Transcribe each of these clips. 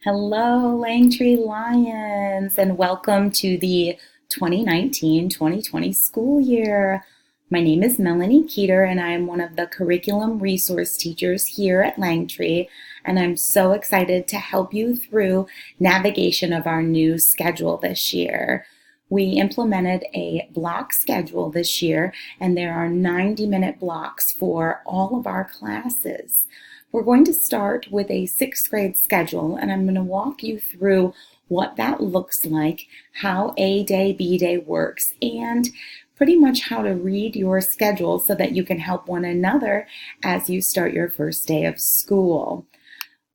Hello, Langtree Lions, and welcome to the 2019-2020 school year. My name is Melanie Keeter, and I am one of the curriculum resource teachers here at Langtree, and I'm so excited to help you through navigation of our new schedule this year. We implemented a block schedule this year, and there are 90-minute blocks for all of our classes. We're going to start with a sixth grade schedule, and I'm going to walk you through what that looks like, how A Day, B Day works, and pretty much how to read your schedule so that you can help one another as you start your first day of school.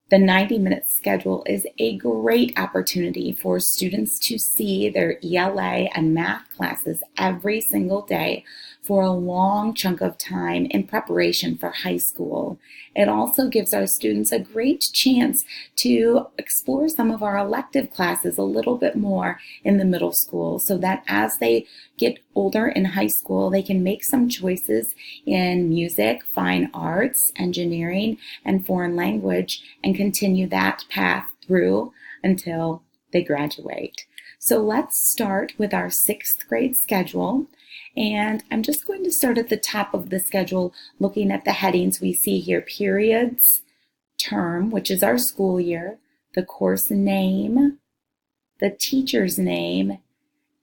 The 90-minute schedule is a great opportunity for students to see their ELA and math classes every single day for a long chunk of time in preparation for high school. It also gives our students a great chance to explore some of our elective classes a little bit more in the middle school so that as they get older in high school, they can make some choices in music, fine arts, engineering, and foreign language and continue that path through until they graduate. So let's start with our sixth grade schedule. And I'm just going to start at the top of the schedule looking at the headings we see here: periods, term, which is our school year, the course name, the teacher's name,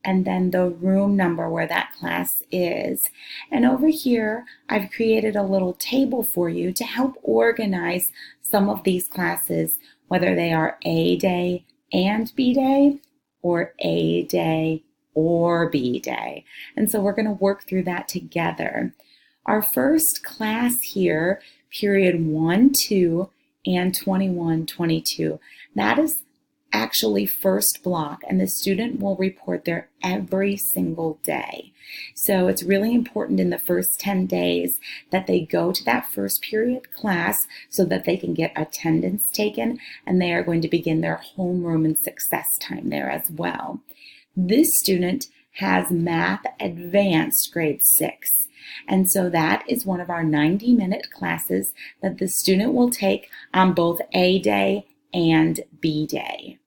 and then the room number where that class is. And over here, I've created a little table for you to help organize some of these classes, whether they are A Day and B Day, or A Day or B Day. And so we're going to work through that together. Our first class here, period 1, 2, and 21, 22, that is actually first block, and the student will report there every single day. So it's really important in the first 10 days that they go to that first period class so that they can get attendance taken, and they are going to begin their homeroom and success time there as well. This student has Math Advanced grade 6. And so that is one of our 90-minute classes that the student will take on both A Day and B Day.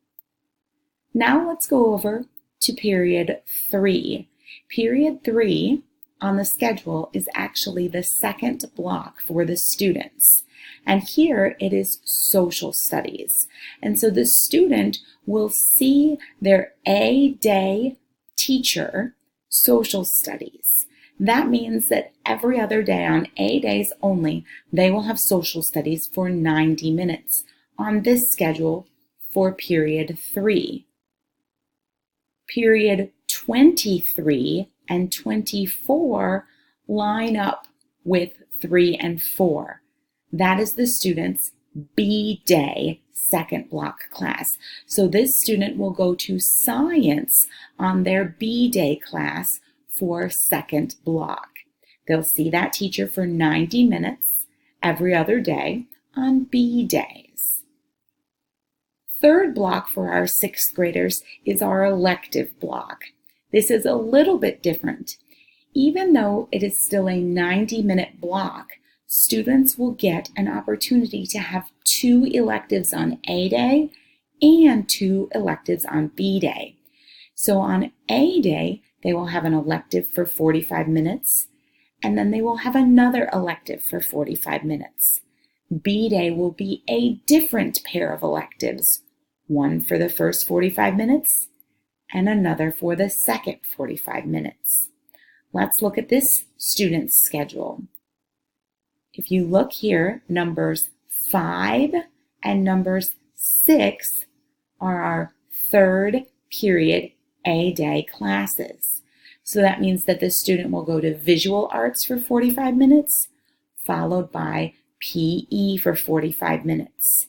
Now let's go over to period 3. Period 3 on the schedule is actually the second block for the students. And here it is social studies. And so the student will see their A Day teacher social studies. That means that every other day on A days only, they will have social studies for 90 minutes on this schedule for period 3. Period 23 and 24 line up with 3 and 4. That is the student's B Day second block class. So this student will go to science on their B Day class for second block. They'll see that teacher for 90 minutes every other day on B days. Third block for our sixth graders is our elective block. This is a little bit different. Even though it is still a 90-minute block, students will get an opportunity to have 2 electives on A Day and 2 electives on B Day. So on A Day, they will have an elective for 45 minutes, and then they will have another elective for 45 minutes. B Day will be a different pair of electives, one for the first 45 minutes and another for the second 45 minutes. Let's look at this student's schedule. If you look here, numbers 5 and numbers 6 are our third period A Day classes. So that means that the student will go to visual arts for 45 minutes, followed by PE for 45 minutes.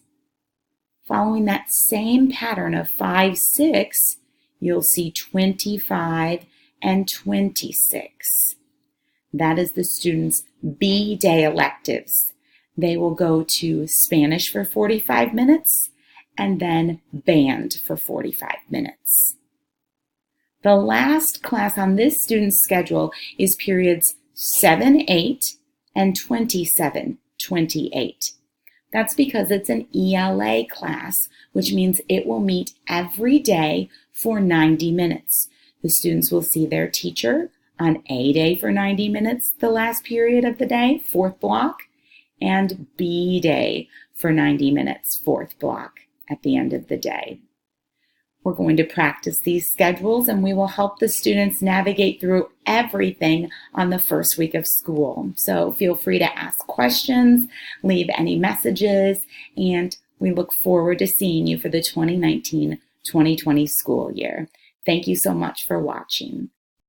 Following that same pattern of 5, 6, you'll see 25 and 26. That is the students' B Day electives. They will go to Spanish for 45 minutes and then band for 45 minutes. The last class on this student's schedule is periods 7, 8 and 27, 28. That's because it's an ELA class, which means it will meet every day for 90 minutes. The students will see their teacher on A day for 90 minutes, the last period of the day, fourth block, and B day for 90 minutes, fourth block at the end of the day. We're going to practice these schedules and we will help the students navigate through everything on the first week of school. So feel free to ask questions, leave any messages, and we look forward to seeing you for the 2019-2020 school year. Thank you so much for watching.